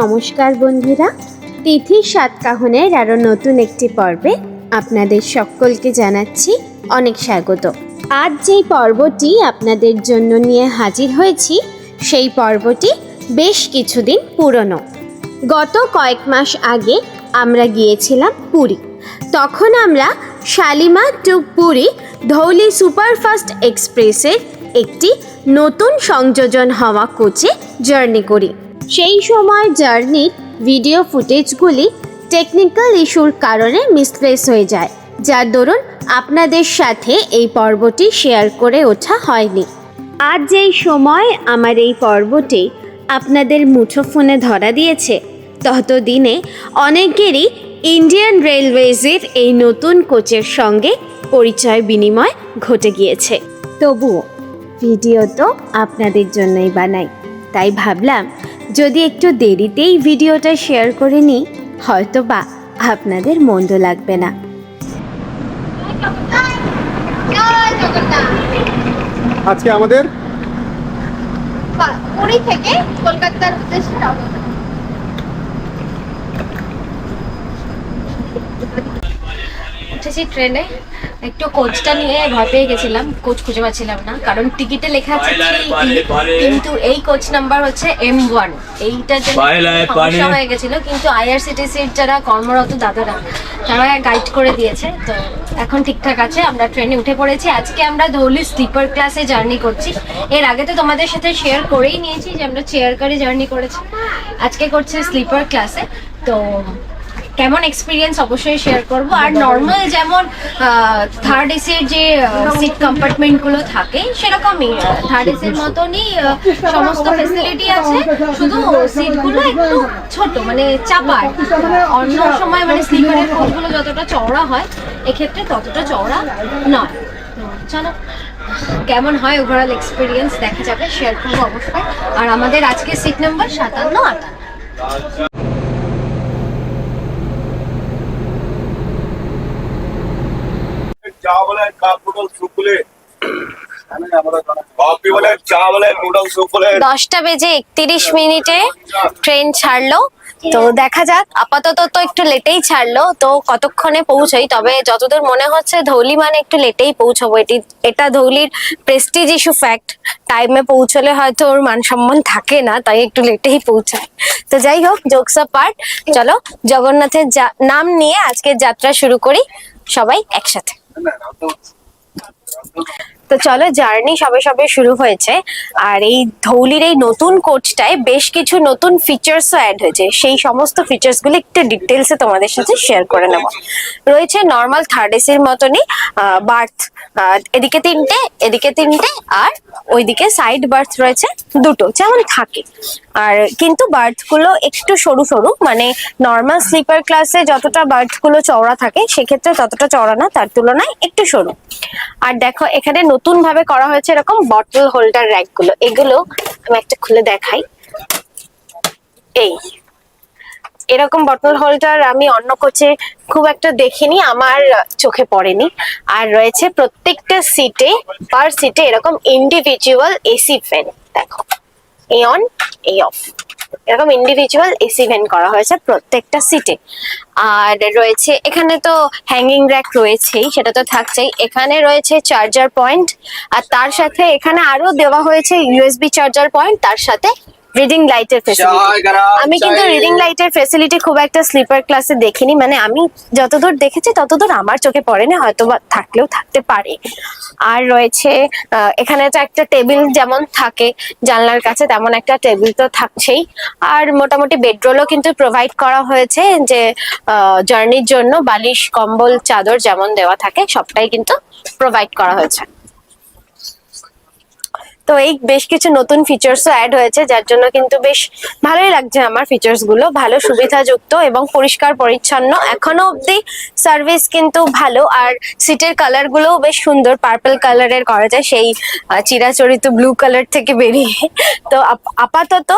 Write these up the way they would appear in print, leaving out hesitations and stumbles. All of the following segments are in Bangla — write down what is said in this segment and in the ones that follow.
নমস্কার বন্ধুরা, তিথির সাতকাহনের আরও নতুন একটি পর্বে আপনাদের সকলকে জানাচ্ছি অনেক স্বাগত। আজ যেই পর্বটি আপনাদের জন্য নিয়ে হাজির হয়েছি সেই পর্বটি বেশ কিছুদিন পুরনো। গত কয়েক মাস আগে আমরা গিয়েছিলাম পুরী। তখন আমরা শালিমার টু পুরী ধৌলি সুপারফাস্ট এক্সপ্রেসের একটি নতুন সংযোজন হওয়া কোচে জার্নি করি। সেই সময় জার্নির ভিডিও ফুটেজগুলি টেকনিক্যাল ইস্যুর কারণে মিসপ্লেস হয়ে যায়, যার দরুন আপনাদের সাথে এই পর্বটি শেয়ার করে ওঠা হয়নি। আজ যেই সময় আমার এই পর্বটি আপনাদের মুঠোফোনে ধরা দিয়েছে, ততদিনে অনেকেরই ইন্ডিয়ান রেলওয়েজের এই নতুন কোচের সঙ্গে পরিচয় বিনিময় ঘটে গিয়েছে। তবুও ভিডিও তো আপনাদের জন্যই বানাই, তাই ভাবলাম যদি একটু দেরিতেই ভিডিওটা শেয়ার করে নিই, হয়তো বা আপনাদের মন্দ লাগবে না। আজকে আমাদের পুরী থেকে কলকাতার উদ্দেশ্যে রওনা। উঠেছি ট্রেনে, একটু কোচটা নিয়ে ভয় পেয়ে গেছিলাম, কোচ খুঁজে পাচ্ছিলাম না, কারণ টিকিটে লেখা আছে 3E, কিন্তু এই কোচ নাম্বার হচ্ছে M1। এইটার জন্য সমস্যা হয়ে গেছিল, কিন্তু IRCTC-র যারা কর্মরত দাদারা তারা গাইড করে দিয়েছে, তো এখন ঠিকঠাক আছে। আমরা ট্রেনে উঠে পড়েছি। আজকে আমরা ধৌলি স্লিপার ক্লাসে জার্নি করছি। এর আগে তো তোমাদের সাথে শেয়ার করেই নিয়েছি যে আমরা চেয়ার কারে জার্নি করেছি, আজকে করছি স্লিপার ক্লাসে। তো কেমন এক্সপিরিয়েন্স অবশ্যই শেয়ার করব। আর নর্মাল যেমন থার্ড এসির যে সিট কম্পার্টমেন্টগুলো থাকে সেরকমই থার্ড এসির মতনই সমস্ত ফেসিলিটি আছে, শুধু সিটগুলো একটু ছোট, মানে চাপা। অন্য সময় মানে স্লিপারের কোচগুলো যতটা চওড়া হয়, এক্ষেত্রে ততটা চওড়া নয়। চলো কেমন হয় ওভারঅল এক্সপিরিয়েন্স দেখা যাবে, শেয়ার করবো অবশ্যই। আর আমাদের আজকে সিট নাম্বার 57-58। चावल काप नूडल सुकुले कॉफी वाले चावल नूडल सुकुले 10:31 ট্রেন ছাড়লো। তো দেখা যাক, আপাতত তো একটু লেটেই ছাড়লো, তো কতক্ষণে পৌঁছাই। তবে যতদূর মনে হচ্ছে ধৌলি মানে একটু লেটেই পৌঁছাবো। এটা ধৌলির প্রেস্টিজ ইস্যু ফ্যাক্ট। টাইমে পৌঁছলে হয়তো ওর মান সম্মান থাকে না, তাই একটু লেটেই পৌঁছায়। তো যাই হোক, জোকস পার্ট, চলো জগন্নাথের নাম নিয়ে আজকের যাত্রা শুরু করি সবাই একসাথে। তো চলো, জার্নি সবে সবে শুরু হয়েছে। আর এই ধৌলির এই নতুন কোচটায় বেশ কিছু নতুন ফিচার্সও অ্যাড হয়েছে। সেই সমস্ত ফিচার্সগুলো একটু ডিটেলসে তোমাদের সাথে শেয়ার করে নেব। রয়েছে নর্মাল থার্ড এসির মতনই বার্থ, এদিকে 3টে এদিকে 3টে, আর ওইদিকে সাইড বার্থ রয়েছে 2টো, যেমন থাকে। আর কিন্তু বার্থগুলো একটু সরু সরু, মানে নর্মাল স্লিপার ক্লাসে যতটা বার্থগুলো চওড়া থাকে সেক্ষেত্রে ততটা চওড়া না, তার তুলনায় একটু সরু। আর দেখো, এখানে নতুন ভাবে করা হয়েছে এরকম বটল হোল্ডার র্যাক গুলো। এগুলো আমি একটা খুলে দেখাই। এই এরকম বটল হোল্ডার আমি অন্য কোচে খুব একটা দেখিনি, আমার চোখে পড়েনি। আর রয়েছে প্রত্যেকটা সিটে, পার সিটে এরকম ইন্ডিভিজুয়াল এসি ফ্যান। দেখো, এই অন এই অফ, এরকম ইন্ডিভিজুয়াল এসি ভেন্ট করা হয়েছে প্রত্যেকটা সিটে। আর রয়েছে এখানে তো হ্যাঙ্গিং র্যাক রয়েছেই, সেটা তো থাকছেই। এখানে রয়েছে চার্জার পয়েন্ট, আর তার সাথে এখানে আরো দেওয়া হয়েছে ইউএসবি চার্জার পয়েন্ট, তার সাথে রিডিং লাইটের ফেসিলিটি। আমি কিন্তু রিডিং লাইটের ফেসিলিটি খুব একটা স্লিপার ক্লাসে দেখিনি, মানে আমি যতদূর দেখেছি ততদূর আমার চোখে পড়েনি, হয়তো বা থাকলেও থাকতে পারে। আর রয়েছে এখানে তো একটা টেবিল যেমন থাকে জানলার কাছে, তেমন একটা টেবিল তো থাকছেই। আর মোটামুটি বেডরোলও কিন্তু প্রোভাইড করা হয়েছে, যে জার্নির জন্য বালিশ, কম্বল, চাদর যেমন দেওয়া থাকে সবটাই কিন্তু প্রোভাইড করা হয়েছে। তো এই বেশ কিছু নতুন ফিচার্সও অ্যাড হয়েছে, যার জন্য কিন্তু বেশ ভালোই লাগছে আমার। ফিচার্স গুলো ভালো, সুবিধাযুক্ত এবং পরিষ্কার পরিচ্ছন্ন। এখনো অব্দি সার্ভিস কিন্তু ভালো। আর সিটের কালার গুলোও বেশ সুন্দর, পার্পল কালারের করা যায়, সেই চিরাচরিত ব্লু কালার থেকে বেরিয়ে। তো আপাতত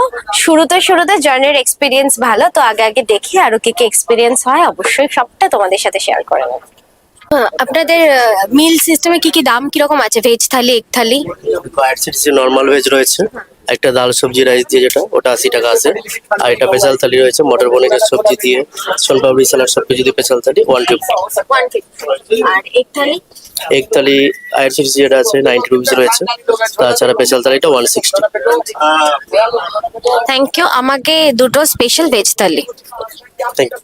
শুরুতে জার্নির এক্সপিরিয়েন্স ভালো। তো আগে দেখি আরো কি কি এক্সপিরিয়েন্স হয়, অবশ্যই সবটা তোমাদের সাথে শেয়ার করে নেব। আপনাদের মিল সিস্টেমে কি কি দাম কিরকম আছে? ভেজ থালি, এগ থালি? আইআরসিটিসি নর্মাল ভেজ রয়েছে, একটা ডাল সবজি রাইস দিয়ে যেটা ওটা 80 টাকা আছে, আর এটা স্পেশাল থালি রয়েছে মটর পনিরের সবজি দিয়ে সোনপাপড়ি স্যালাড সবকিছু দিয়ে স্পেশাল থালি 150। 150। আর এগ থালি? এক থালি আইআরসিটিসি যেটা আছে 90 রুপিস রয়েছে, তাছাড়া স্পেশাল থালিটা 160। Thank you. আমাকে দুটো special veg thali. Thank you.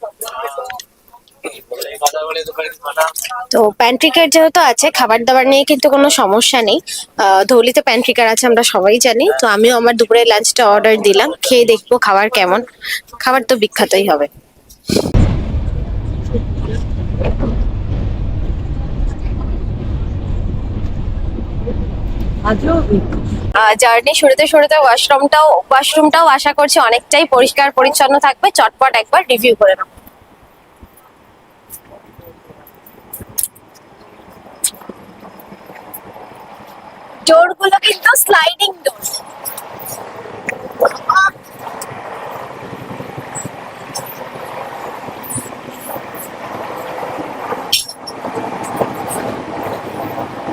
তো প্যান্ট্রিকার যেহেতু আছে, খাবার দাবার নিয়ে কিন্তু কোনো সমস্যা নেই। ধৌলিতে প্যান্ট্রিকার আছে আমরা সবাই জানি। তো আমিও আমার দুপুরের লাঞ্চটা অর্ডার দিলাম, খেয়ে দেখবো খাবার কেমন। খাবার তো বিখ্যাতই হবে। জার্নি শুরুতে শুরুতে ওয়াশরুমটাও আশা করছি অনেকটাই পরিষ্কার পরিচ্ছন্ন থাকবে। চটপট একবার রিভিউ করে নাও। ডোরগুলো কিন্তু স্লাইডিং ডোর।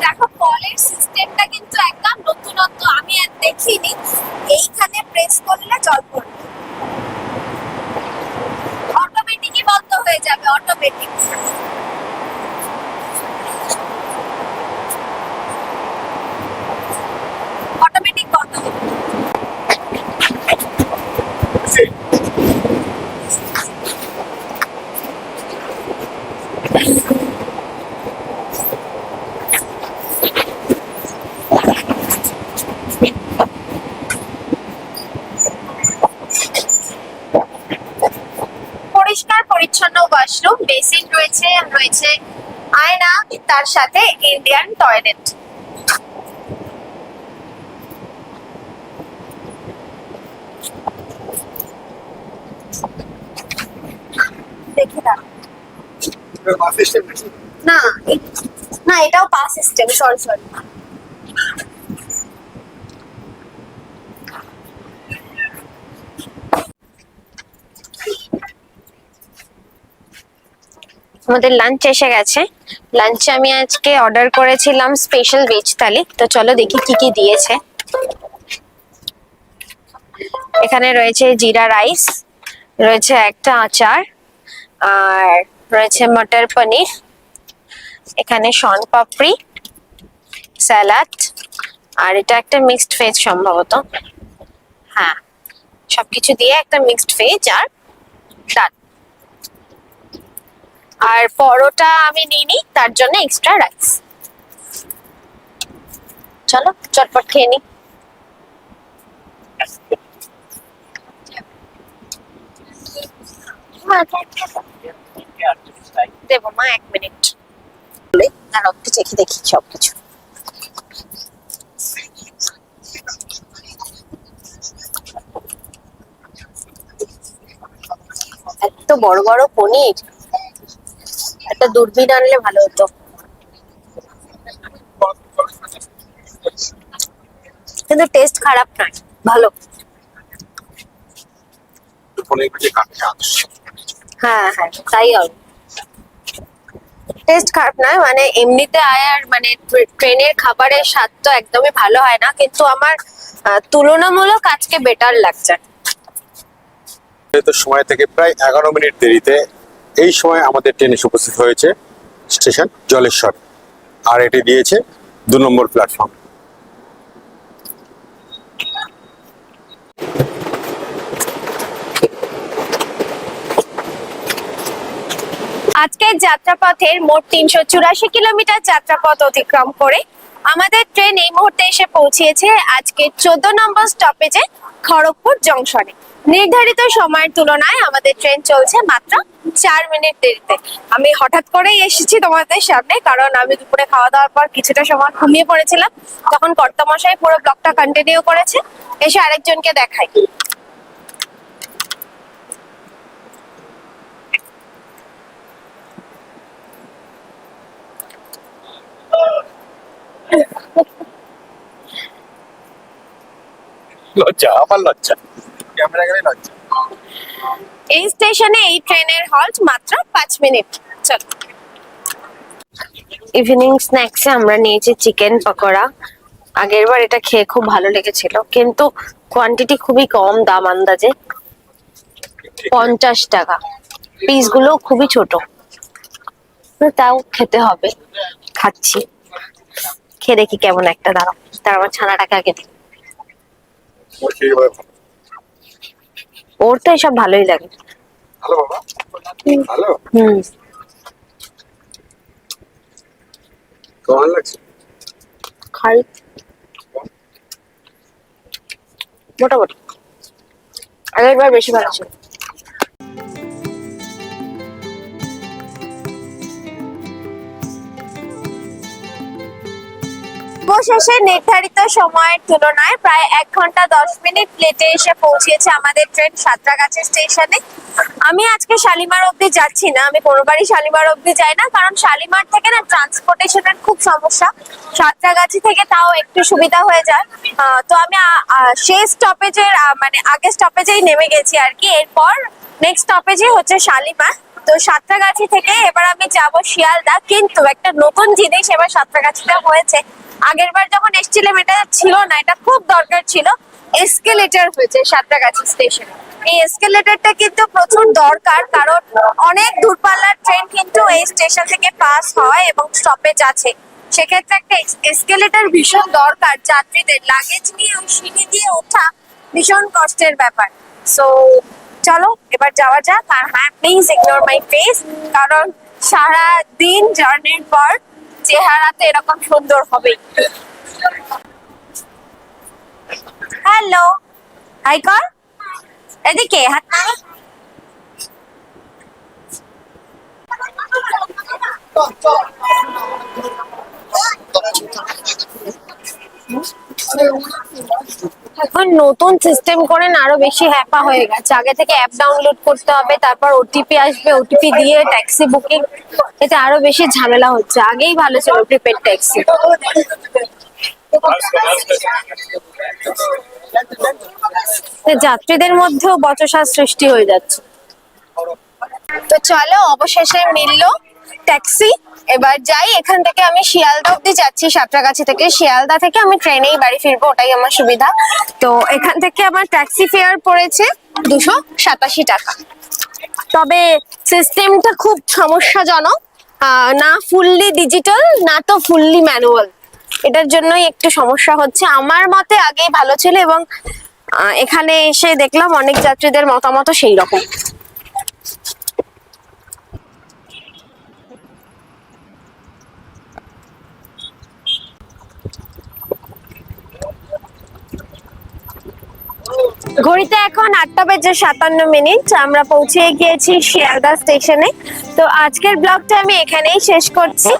দেখো কলের সিস্টেমটা কিন্তু একদম নতুনত্ব, আমি আর দেখিনি। এইখানে প্রেস করলে জল পড়বে, অটোমেটিকই বন্ধ হয়ে যাবে, অটোমেটিক। অটোমেটিক বন্ধ হবে। পরিষ্কার পরিচ্ছন্ন ওয়াশরুম, বেসিন রয়েছে, রয়েছে আয়না, তার সাথে ইন্ডিয়ান টয়লেট। দেখে দাও। না না, এটাও পাস সিস্টেম। সরি। আমাদের লাঞ্চ এসে গেছে। লাঞ্চে আমি আজকে অর্ডার করেছিলাম স্পেশাল ভেজ থালি। তো চলো দেখি কি কি দিয়েছে। এখানে রয়েছে জিরা রাইস, রয়েছে একটা আচার, আর রয়েছে মটর পনির, এখানে শন পাপড়ি, স্যালাড, আর এটা একটা মিক্সড ভেজ সম্ভবত। হ্যাঁ, সবকিছু দিয়ে একটা মিক্সড ভেজ আর ডাল। আর পরোটা আমি নিইনি, তার জন্য এক্সট্রা রাইস। চলো চটপট খেয়ে নি। দেবো মা, 1 মিনিট। দাঁড়াও একটু চেখে দেখি সবকিছু। এত বড় বড় পনির, একটা দূরবীন আনলে ভালো হতো। কিন্তু টেস্ট খারাপ নয়, ভালো। হ্যাঁ, তাই হবে। টেস্ট খারাপ নয়, মানে এমনিতে আয়ার মানে ট্রেনের খাবারের স্বাদ তো একদমই ভালো হয় না, কিন্তু আমার তুলনামূলক আজকে বেটার লাগছে। তো সময় থেকে প্রায় 11 মিনিট দেরিতে এই সময় আমাদের ট্রেন এসে উপস্থিত হয়েছে স্টেশন জলেশ্বর, আর এটি দিয়েছে 2 নম্বর প্ল্যাটফর্ম। আজকের যাত্রাপথের মোট 384 কিলোমিটার যাত্রাপথ অতিক্রম করে আমাদের ট্রেন এই মুহূর্তে এসে পৌঁছেছে আজকে 14 নম্বর স্টপেজে খড়গপুর জংশনে। নির্ধারিত সময়ের তুলনায় আমাদের ট্রেন চলছে মাত্র 4 মিনিট দেরিতে। আমি হঠাৎ করেই এসেছি তোমাদের সামনে, কারণ আমি দুপুরে খাওয়া দাওয়ার পর কিছুটা সময় ঘুমিয়ে পড়েছিলাম। তখন কর্তামশাই পুরো ব্লগটা কন্টিনিউ করেছে। এসে আরেকজনকে দেখাই। লজ্জা, আমার লজ্জা, ক্যামেরা গেলে লজ্জা। এই স্টেশনে এই ট্রেনের হল্ট মাত্র 5 মিনিট। চলো। ইভিনিং স্ন্যাক্সে আমরা নিয়েছি চিকেন পকোড়া। আগের বার এটা খেয়ে খুব ভালো লেগেছিল, কিন্তু কোয়ান্টিটি খুবই কম, দাম আন্দাজে 50 টাকা। পিস গুলো খুবই ছোট, তাও খেতে হবে। খাচ্ছি, খেয়ে দেখি কেমন একটা। দাঁড়াও, তার আমার ছানাটাকে আগে দিই। ওর তো এসব ভালোই লাগে। ভালো বাবা, ভালো। হুম, কেমন লাগছে? খাই মোটামুটি, আগের বার বেশি ভালো ছিল। অবশেষে নির্ধারিত সময়ের তুলনায় প্রায় 1 ঘন্টা 10 মিনিট লেটে এসে পৌঁছেছে আমাদের ট্রেন সাঁতরাগাছি স্টেশনে। আমি আজকে শালিমার অবধি যাচ্ছি না, আমি কোনোবারই শালিমার অবধি যাই না, কারণ শালিমার থেকে না ট্রান্সপোর্টেশনের খুব সমস্যা। সাঁতরাগাছি থেকে তাও একটু সুবিধা হয়ে যায়। তো আমি সেই স্টপেজের মানে আগের স্টপেজেই নেমে গেছি আর কি। এরপর নেক্সট স্টপেজে হচ্ছে শালিমার। তো সাঁতরাগাছি থেকে এবার আমি যাব শিয়ালদা। কিন্তু একটা নতুন জিনিস এবার সাঁতরাগাছিতে হয়েছে, আগের বার যখন এসেছিলাম এটা ছিল না, এটা খুব দরকার ছিল। এসকেলেটর হয়েছে সাঁতরাগাছি স্টেশনে। এই এসকেলেটরটা কিন্তু প্রচুর দরকার, কারণ অনেক দূরপাল্লার ট্রেন কিন্তু এই স্টেশন থেকে পাস হয় এবং স্টপেজ আছে। সেক্ষেত্রে একটা এসকেলেটর ভীষণ দরকার। যাত্রীদের লাগেজ নিয়ে ওই সিঁড়ি দিয়ে ওঠা ভীষণ কষ্টের ব্যাপার। সো চলো এবার যাওয়া যাক। আর হ্যাঁ, প্লিজ ইগনোর মাই ফেস, কারণ সারা দিন জার্নির পর চেহারাতে এরকম সুন্দর হবে। হ্যালো, হাই কর, এদিকে হাত নাড়া। এখন নতুন সিস্টেম করে না আরো বেশি হ্যাপা হয়ে গেছে। আগে থেকে অ্যাপ ডাউনলোড করতে হবে, তারপর ওটিপি আসবে, ওটিপি দিয়ে ট্যাক্সি বুকিং, এতে আরো বেশি ঝামেলা হচ্ছে। আগেই ভালো ছিল প্রিপেড ট্যাক্সি। যাত্রীদের মধ্যেও বচসার সৃষ্টি হয়ে যাচ্ছে। তো চলো, অবশেষে মিললো ট্যাক্সি। এবার যাই, এখান থেকে আমি শিয়ালদা অব্দি যাচ্ছি সাঁতরাগাছি থেকে। শিয়ালদা থেকে আমি ট্রেনেই বাড়ি ফিরবো, ওটাই আমার সুবিধা। তো এখান থেকে আমার ট্যাক্সি ফেয়ার পড়েছে 287 টাকা। তবে সিস্টেমটা খুব সমস্যাজনক, না ফুললি ডিজিটাল না তো ফুললি ম্যানুয়াল। এটার জন্যই একটু সমস্যা হচ্ছে। আমার মতে আগেই ভালো ছিল, এবং এখানে এসে দেখলাম অনেক যাত্রীদের মতামত সেই রকম। ঘড়িতে এখন 8টা বেজে 57 মিনিট। আমরা পৌঁছে গিয়েছি শিয়ালদা স্টেশনে। তো আজকের ব্লগটা আমি এখানেই শেষ করছি।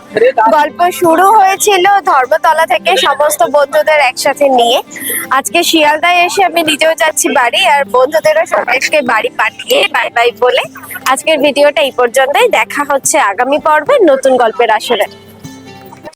গল্প শুরু হয়েছিল ধর্মতলা থেকে সমস্ত বন্ধুদের একসাথে নিয়ে। আজকে শিয়ালদায় এসে আমি নিজেও যাচ্ছি বাড়ি, আর বন্ধুদেরও সবাইকে বাড়ি পাঠিয়ে বাই বাই বলে আজকের ভিডিওটা এই পর্যন্তই। দেখা হচ্ছে আগামী পর্বে নতুন গল্পের আসরে।